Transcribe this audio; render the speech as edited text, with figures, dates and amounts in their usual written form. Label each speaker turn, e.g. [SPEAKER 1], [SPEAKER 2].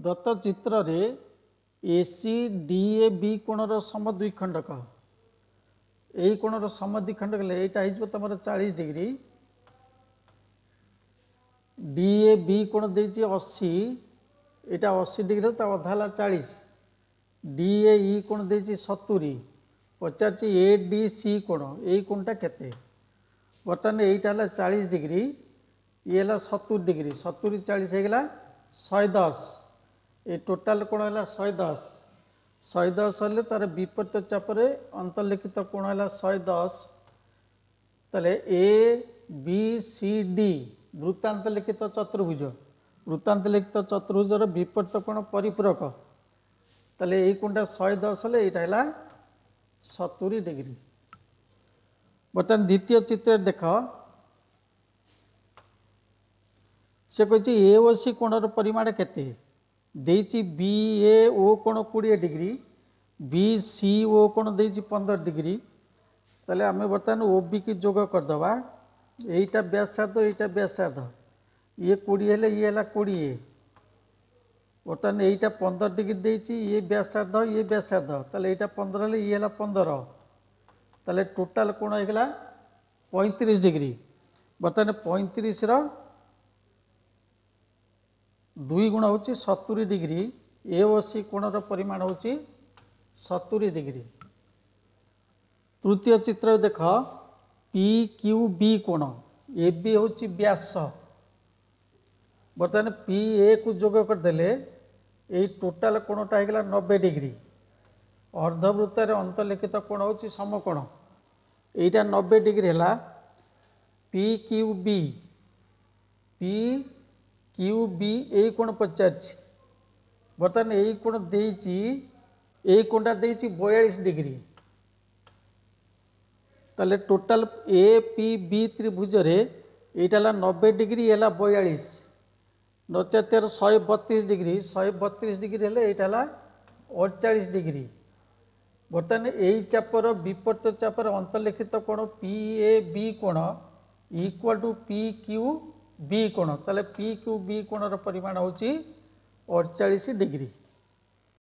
[SPEAKER 1] दत्त चित्र रे AC DA B कोणर समद्विखंडक यही कोणर समद्विखंडक यहाँ हो तुम 40 डिग्री डीए बी कोण दे 80 यहाँ 80 डिग्री अधा है 40 डीए ई कोण दे 70 पचार ए डी सी कोण यही कोणटा केते बर्तमान यहाँ है 40 डिग्री ये है 70 डिग्री 70 40 होगा 110 ये टोटाल कोण है 110 110 हेल्ले तार विपरीत चापर अंतर्लिखित कोण है 110 ताले ए बी सी डी वृत्तांत लिखित चतुर्भुज वृत्तांत लिखित चतुर्भुजर विपरीत कोण परिपूरक ताले यही कोणटा 110 हेल्ले यहाँ है 70 डिग्री। बर्तमान द्वितीय चित्र देख से कही ए ओ सी कोणर परिमाण केते देछि बी ए ओ कोण 20 डिग्री बी सी ओ कोण देछि 15 डिग्री ताले आमे बर्तमान ओ बी की जोग करदबा एटा व्यासार्ध एटा व्यासार्ध ये 20 हेले ये है 20 बर्तमान एटा 15 डिग्री देछि ये व्यासार्ध ताले एटा 15 हेले ये है 15 ताले टोटाल कोण होगा 35 डिग्री बर्तमान 35 रो 2 गुण हूँ 70 डिग्री ए ओ सी कोणर परिमाण हूँ 70 डिग्री। तृतीय चित्र देख पी क्यू बी कोण ए बी हूँ व्यास बर्तमान पी ए को जोग करदे यही टोटाल कोणटा होगा 90 डिग्री अर्धवृत्तर अंतर्लिखित कोण हूँ समकोण यहीटा 90 डिग्री है P Q B Q B यही कोण पचार बर्तमान यही कोण यही कोणटा 42 डिग्री ताले टोटाल ए पी बी त्रिभुज रे यहाँ है 90 डिग्री है 42 नचेत 132 डिग्री हेल्ले यहाँ है 48 डिग्री बर्तमान यही चापर विपरीत चापर अंतर्लिखित कोण पी ए बी कोण equal to P Q B कोण ताले पी क्यू बी कोणर परिमाण हूँ 48 डिग्री।